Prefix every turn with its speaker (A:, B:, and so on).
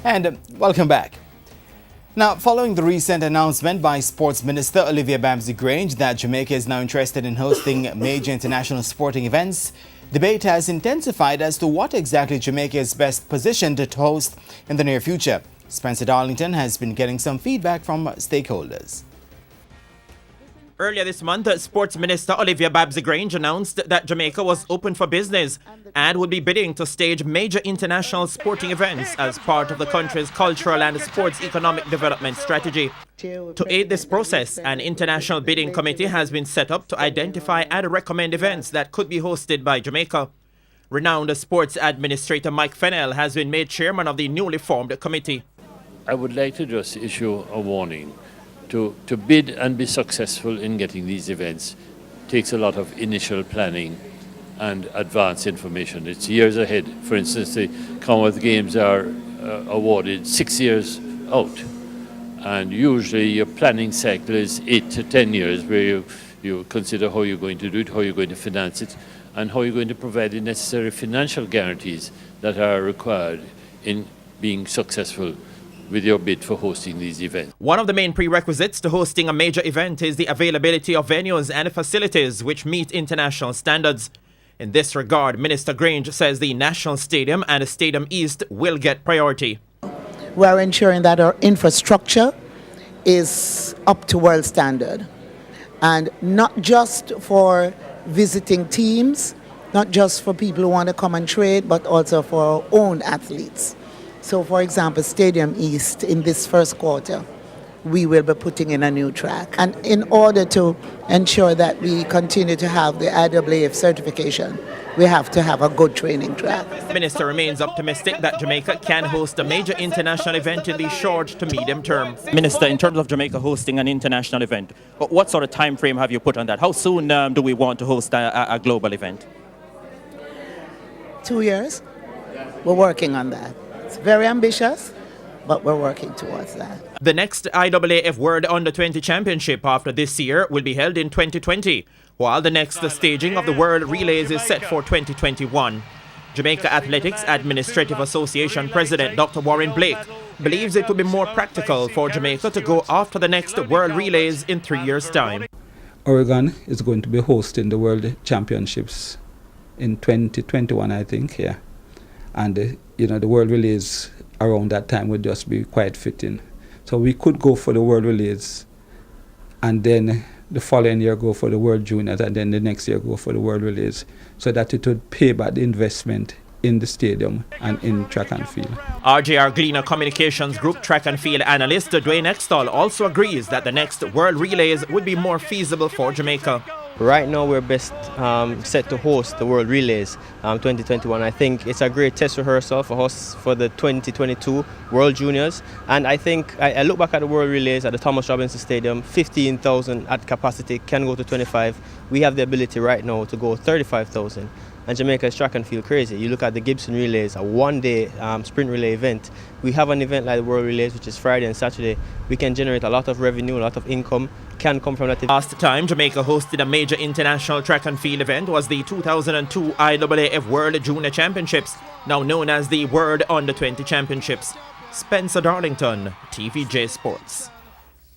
A: And welcome back. Now, following the recent announcement by Sports Minister Olivia Babsy-Grange that Jamaica is now interested in hosting major international sporting events, debate has intensified as to what exactly Jamaica is best positioned to host in the near future. Spencer Darlington has been getting some feedback from stakeholders.
B: Earlier this month, Sports Minister Olivia Babsy-Grange announced that Jamaica was open for business and would be bidding to stage major international sporting events as part of the country's cultural and sports economic development strategy. To aid this process, an international bidding committee has been set up to identify and recommend events that could be hosted by Jamaica. Renowned sports administrator Mike Fennell has been made chairman of the newly formed committee.
C: I would like to just issue a warning. To bid and be successful in getting these events takes a lot of initial planning and advance information. It's years ahead. For instance, the Commonwealth Games are awarded 6 years out. And usually your planning cycle is 8 to 10 years where you consider how you're going to do it, how you're going to finance it, and how you're going to provide the necessary financial guarantees that are required in being successful with your bid for hosting these events.
B: One of the main prerequisites to hosting a major event is the availability of venues and facilities which meet international standards. In this regard, Minister Grange says the National Stadium and Stadium East will get priority.
D: We are ensuring that our infrastructure is up to world standard, and not just for visiting teams, not just for people who want to come and trade, but also for our own athletes. So, for example, Stadium East, in this first quarter, we will be putting in a new track. And in order to ensure that we continue to have the IAAF certification, we have to have a good training track.
B: The minister remains optimistic that Jamaica can host a major international event in the short to medium term. Minister, in terms of Jamaica hosting an international event, what sort of time frame have you put on that? How soon do we want to host a global event?
D: 2 years. We're working on that. It's very ambitious, but we're working towards that.
B: The next IAAF World Under-20 Championship after this year will be held in 2020, while the next staging of the World Relays is set for 2021. Jamaica Athletics Administrative Association President Dr. Warren Blake believes it would be more practical for Jamaica to go after the next World Relays in 3 years' time.
E: Oregon is going to be hosting the World Championships in 2021, I think, yeah. And the World Relays around that time would just be quite fitting. So we could go for the World Relays and then the following year go for the World Juniors and then the next year go for the World Relays, so that it would pay back the investment in the stadium and in track and field.
B: RJR Gleaner Communications Group track and field analyst Dwayne Extall also agrees that the next World Relays would be more feasible for Jamaica.
F: Right now we're best set to host the World Relays 2021. I think it's a great test rehearsal for us for the 2022 World Juniors. And I think I look back at the World Relays at the Thomas Robinson Stadium, 15,000 at capacity, can go to 25. We have the ability right now to go 35,000. And Jamaica is track and field crazy. You look at the Gibson Relays, a one-day sprint relay event. We have an event like the World Relays, which is Friday and Saturday. We can generate a lot of revenue, a lot of income, can come from that.
B: Last time Jamaica hosted a major international track and field event was the 2002 IAAF World Junior Championships, now known as the World Under-20 Championships. Spencer Darlington, TVJ Sports.